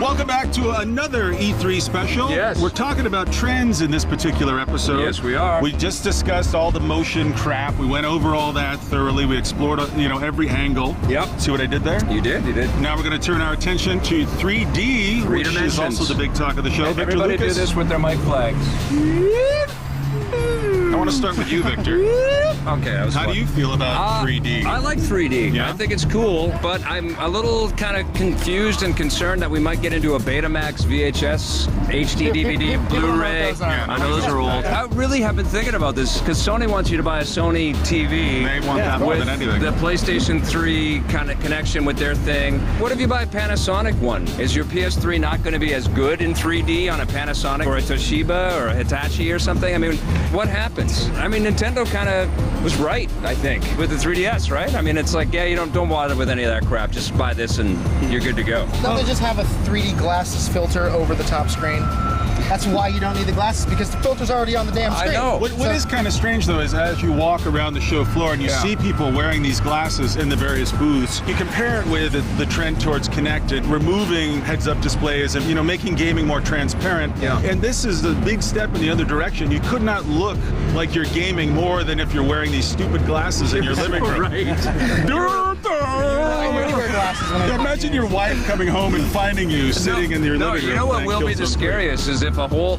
Welcome back to another E3 special. Yes. We're talking about trends in this particular episode. Yes, we are. We just discussed all the motion crap. We went over all that thoroughly. We explored, every angle. Yep. See what I did there? You did. Now we're going to turn our attention to 3D, which is also the big talk of the show. Victor Everybody Lucas. do this with their mic flags. I want to start with you, Victor. Okay, that was How fun. do you feel about 3D? I like 3D. Yeah? I think it's cool, but I'm a little kind of confused and concerned that we might get into a Betamax, VHS, HD, DVD, Blu-ray. I know those are old. I really have been thinking about this because Sony wants you to buy a Sony TV They want that more with than anything. the PlayStation 3 kind of connection with their thing. What if you buy a Panasonic one? Is your PS3 not going to be as good in 3D on a Panasonic or a Toshiba or a Hitachi or something? I mean, what happens? I mean, Nintendo kind of was right, I think, with the 3DS, right? I mean, it's like, yeah, you don't bother with any of that crap. Just buy this and you're good to go. Don't they just have a 3D glasses filter over the top screen? That's why you don't need the glasses, because the filter's already on the damn screen. I know. What is kind of strange, though, is as you walk around the show floor and you see people wearing these glasses in the various booths, you compare it with the trend towards connected, removing heads-up displays and, making gaming more transparent. Yeah. And this is a big step in the other direction. You could not look like you're gaming more than if you're wearing these stupid glasses in your living room. I already wear glasses when I Imagine your wife coming home and finding you sitting in your living room. You know what playing will be the Killzone 3. scariest is if a whole,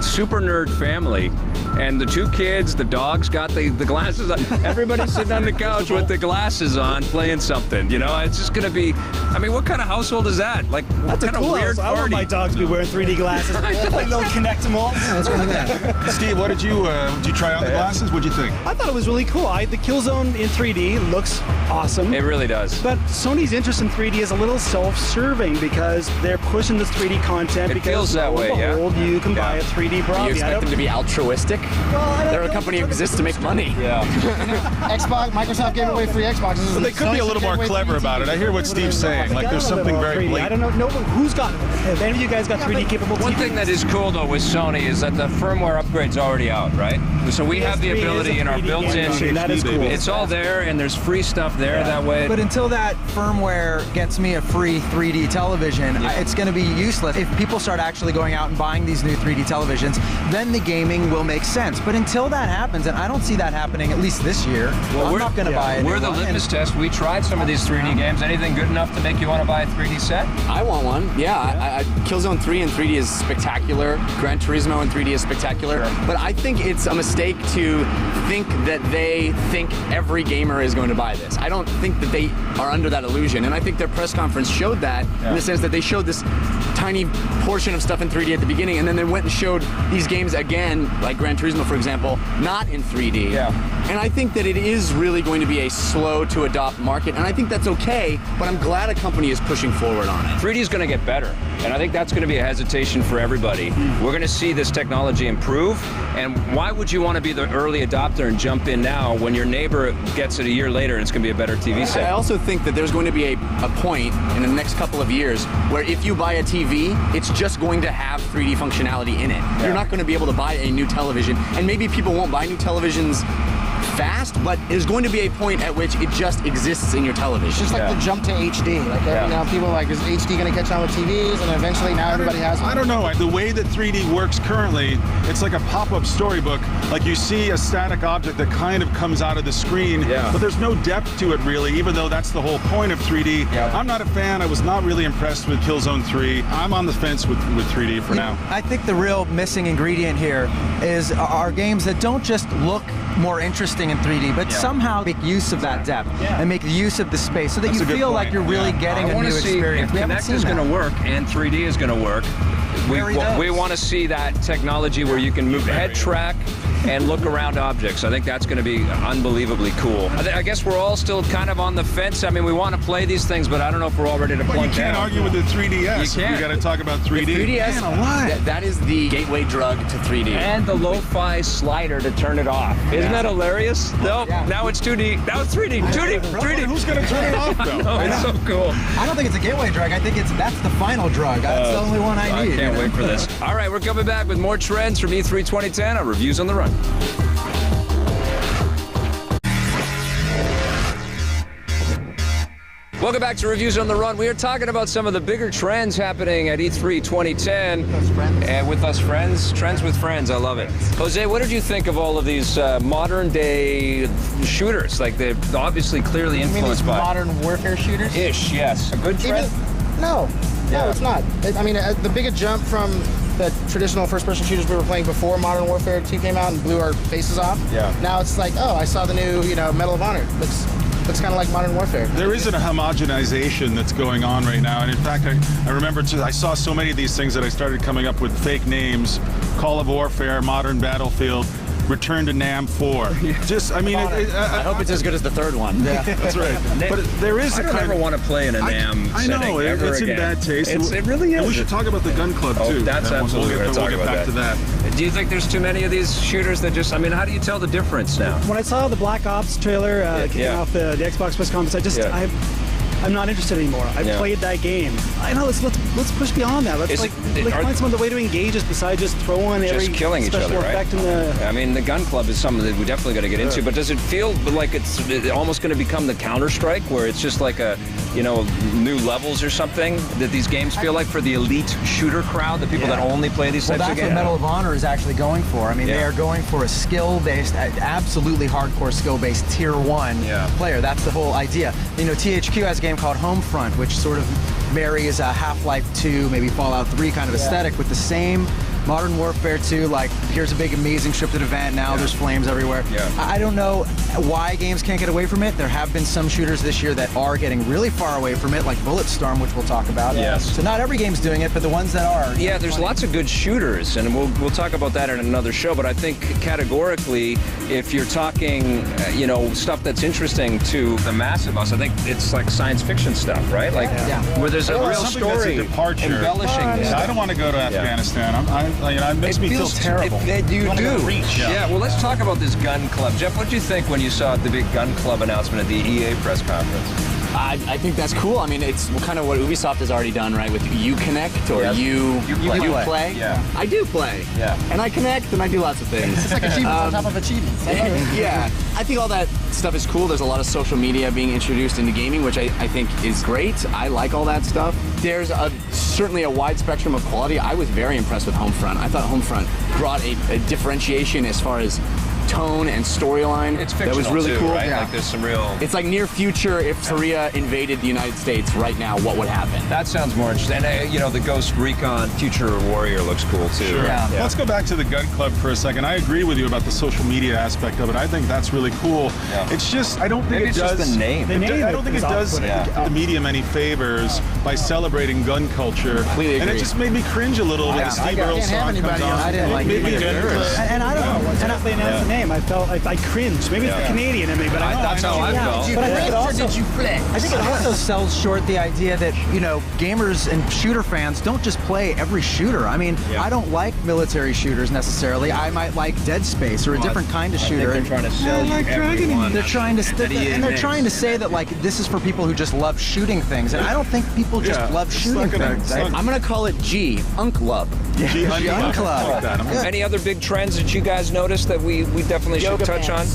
super nerd family and the two kids, the dog's got the glasses on. Everybody's sitting on the couch with the glasses on playing something, It's just going to be, what kind of household is that? Like, what kind of weird house. I want party? my dogs to be wearing 3D glasses. Like they'll connect them all. Steve, what did you try on the glasses? What'd you think? I thought it was really cool. The Killzone in 3D looks awesome. It really does. But Sony's interest in 3D is a little self-serving because they're pushing this 3D content. It because feels that way, yeah. behold, you can buy a 3D Bravia. You expect them to be altruistic? They're a company who exists to make money. Yeah. Xbox, Microsoft gave away free Xboxes. But they could be a little more clever about it. I hear what Steve's saying. Like there's something very 3D. I blatant. don't know who's got it. Have any of you guys got 3D capable One TVs? thing that is cool, though, with Sony is that the firmware upgrade's already out, right? So we have the PS3 is ability a in our 3D built-in. machine. That is cool. It's all there, and there's free stuff there that way. But until that firmware gets me a free 3D television, it's going to be useless. If people start actually going out and buying these new 3D televisions, then the gaming will make sense. But until that happens, and I don't see that happening at least this year, I'm not going to buy it. We're the litmus test. We tried some of these 3D games. Anything good enough to make you want to buy a 3D set? I want one. Yeah, Killzone 3 in 3D is spectacular. Gran Turismo in 3D is spectacular. But I think it's a mistake to think that they think every gamer is going to buy this. I don't think that they are under that illusion. And I think their press conference showed that in the sense that they showed this tiny portion of stuff in 3D at the beginning, and then they went and showed these games again, like Gran Turismo, for example, not in 3D. Yeah. And I think that it is really going to be a slow to adopt market, and I think that's okay, but I'm glad a company is pushing forward on it. 3D is going to get better, and I think that's going to be a hesitation for everybody. We're going to see this technology improve, and why would you want to be the early adopter and jump in now when your neighbor gets it a year later and it's going to be a better TV I set? also think that there's going to be a point in the next couple of years where if you buy a TV, it's just going to have 3D functionality in it. You're not going to be able to buy a new television, and maybe people won't buy new televisions fast, but there's going to be a point at which it just exists in your television. It's just like the jump to HD. People are like, is HD going to catch on with TVs? And eventually now everybody has one. I don't know. The way that 3D works currently, it's like a pop-up storybook. Like you see a static object that kind of comes out of the screen, but there's no depth to it really, even though that's the whole point of 3D. I'm not a fan. I was not really impressed with Killzone 3. I'm on the fence with 3D for now. I think the real missing ingredient here is our games that don't just look more interesting in 3D, but somehow make use of that depth and make use of the space so that That's a you good feel point. like you're really getting I a want new to see experience. if We haven't Kinect seen is that. going to work and 3D is going to work. We want to see that technology where you can move head track and look around objects. I think that's going to be unbelievably cool. I guess we're all still kind of on the fence. I mean, we want to play these things, but I don't know if we're all ready to But plug you can't down. argue with the 3DS. You can't. We got to talk about 3D. 3DS, that is the gateway drug to 3D. And the lo-fi slider to turn it off. Isn't that hilarious? Nope. Now it's 2D. Now it's 3D. 2D. 3D. Who's going to turn it off though? Oh, it's so cool. I don't think it's a gateway drug. I think that's the final drug. That's the only one I need. I can't wait for this. All right, we're coming back with more trends from E3 2010 on Reviews on the Run. Welcome back to Reviews on the Run. We are talking about some of the bigger trends happening at E3 2010. And with us friends, trends with friends, I love it. Jose, what did you think of all of these modern day shooters? Like they're obviously clearly influenced by modern warfare shooters? Ish, yes. A good trend? No, it's not. The biggest jump from the traditional first-person shooters we were playing before Modern Warfare 2 came out and blew our faces off. Yeah. Now it's like, oh, I saw the new, Medal of Honor. Looks kind of like Modern Warfare. There isn't a homogenization that's going on right now, and in fact, I remember I saw so many of these things that I started coming up with fake names: Call of Warfare, Modern Battlefield, Return to Nam 4. I hope it's as good as the third one. Yeah, that's right. But there is I don't ever want to play in a Nam I setting know, ever it's again. in bad taste. It really is. And we should talk about the gun club, too. That's absolutely we'll get back to that. Do you think there's too many of these shooters that just, how do you tell the difference now? When I saw the Black Ops trailer kicking off the Xbox press conference, I'm not interested anymore. I've played that game. I know. Let's push beyond that. Let's find some other way to engage us besides just throwing every killing each special other, effect in the. The gun club is something that we definitely got to get into. But does it feel like it's almost going to become the Counter-Strike, where it's just like a new levels or something that these games feel like for the elite shooter crowd, the people that only play these types of games? That's what Medal of Honor is actually going for. They are going for a skill-based, absolutely hardcore skill-based tier 1 player. That's the whole idea. THQ has a game called Homefront, which sort of marries a Half-Life 2, maybe Fallout 3 kind of aesthetic with the same Modern Warfare 2, like, here's a big, amazing scripted event, now there's flames everywhere. I don't know why games can't get away from it. There have been some shooters this year that are getting really far away from it, like Bulletstorm, which we'll talk about. Yes. So not every game's doing it, but the ones that are. Yeah, there's lots of good shooters, and we'll talk about that in another show, but I think categorically, if you're talking, stuff that's interesting to the mass of us, I think it's like science fiction stuff, right? Like, where there's a real story embellishing this. I don't want to go to Afghanistan. It makes me feel terrible. You do. Well, let's talk about this gun club. Jeff, what did you think when you saw the big gun club announcement at the EA press conference? I think that's cool. It's kind of what Ubisoft has already done, right? With you connect or you play. Yeah. I do play. Yeah. And I connect and I do lots of things. It's like achievements on top of achievements. Yeah. I think all that stuff is cool. There's a lot of social media being introduced into gaming, which I think is great. I like all that stuff. There's certainly a wide spectrum of quality. I was very impressed with Homefront. I thought Homefront brought a differentiation as far as tone and storyline. It's fictional, that was really cool. Right? Like there's some real. It's like near future. If Korea invaded the United States right now, what would happen? That sounds more interesting. And the Ghost Recon Future Warrior looks cool too. Sure. Yeah. Let's go back to the gun club for a second. I agree with you about the social media aspect of it. I think that's really cool. Yeah. It's just I don't think maybe it does. Just the name. I don't think it does the medium any favors by celebrating gun culture. Completely and agree. it just made me cringe a little when the Steve Earle song comes on. I didn't like it. And I don't know. And after they announced the name, I felt I cringed. Maybe it's the Canadian in me, but that's how I felt. But I think it also, did you flex? I think it also sells short the idea that, gamers and shooter fans don't just play every shooter. I don't like military shooters necessarily. I might like Dead Space or a different kind of shooter. They're trying to sell you everyone. They're trying to say that like this is for people who just love shooting things, and I don't think people just love shooting things. I'm gonna call it Unk Love. Gun Club. Any other big trends that you guys noticed that we definitely should touch on?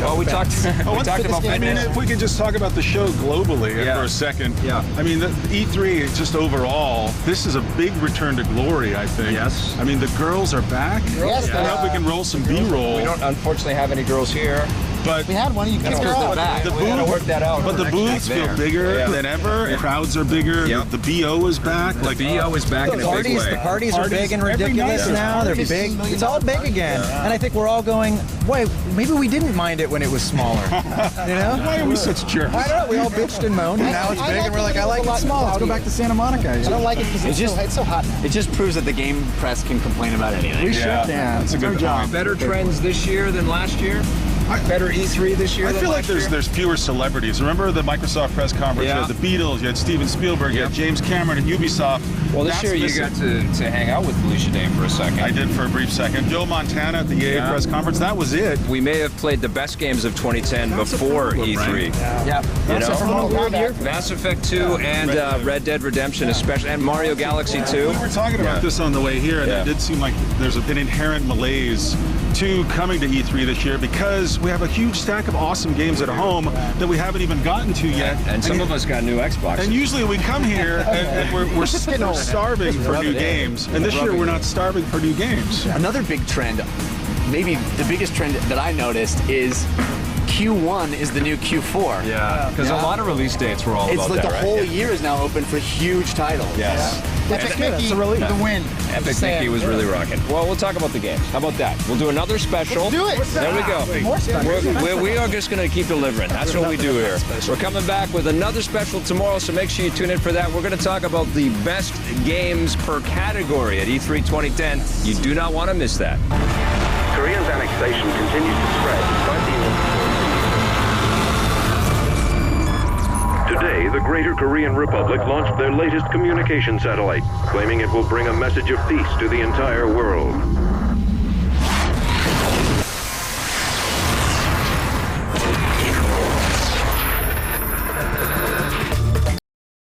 Well, we talked about fitness. If we could just talk about the show globally for a second. Yeah. The E3, just overall, this is a big return to glory, I think. Yes. The girls are back. Yes. I hope we can roll some B-roll. We don't unfortunately have any girls here. But we had one. You can girls back. The We gotta work that out. But the booths feel bigger than ever. Crowds are bigger. Yep. The BO is back. The BO is back in a big way. The parties are big and ridiculous now. They're big. It's all big again. And I think we're all going, wait, maybe we didn't mind it when it was smaller. Why are we such jerks? I don't know. We all bitched and moaned, and now it's big, and we're like, I like it small. Let's go back to Santa Monica. I don't like it because it's so hot now. It just proves that the game press can complain about anything. We should. Yeah, that's a good point. Better trends this year than last year? Better E3 this year I than feel like last year? there's fewer celebrities. Remember the Microsoft press conference? Yeah. You had the Beatles, you had Steven Spielberg, you had James Cameron at Ubisoft. Well, this That's year you missing. got to hang out with Felicia Day for a second. I did for a brief second. Joe Montana at the EA press conference. That was it. We may have played the best games of 2010 before problem, E3. right? Yeah. Mass Effect 2 and Red Dead Redemption especially, and Mario Galaxy 2. We were talking about this on the way here, and it did seem like there's an inherent malaise to coming to E3 this year because is we have a huge stack of awesome games at home that we haven't even gotten to yet. And some of us got new Xboxes. And usually we come here and we're starving for new games. And this year we're not starving for new games. Another big trend, maybe the biggest trend that I noticed, is Q1 is the new Q4. Yeah, because a lot of release dates were all about that, It's like the right? whole year is now open for huge titles. Yes. Epic Mickey, the win. Epic Mickey was really rocking. Well, we'll talk about the games. How about that? We'll do another special. Let's do it. There we go. More specials. We are just going to keep delivering. That's what we do here. We're coming back with another special tomorrow, so make sure you tune in for that. We're going to talk about the best games per category at E3 2010. You do not want to miss that. Korea's annexation continues to spread despite the... Today, the Greater Korean Republic launched their latest communication satellite, claiming it will bring a message of peace to the entire world.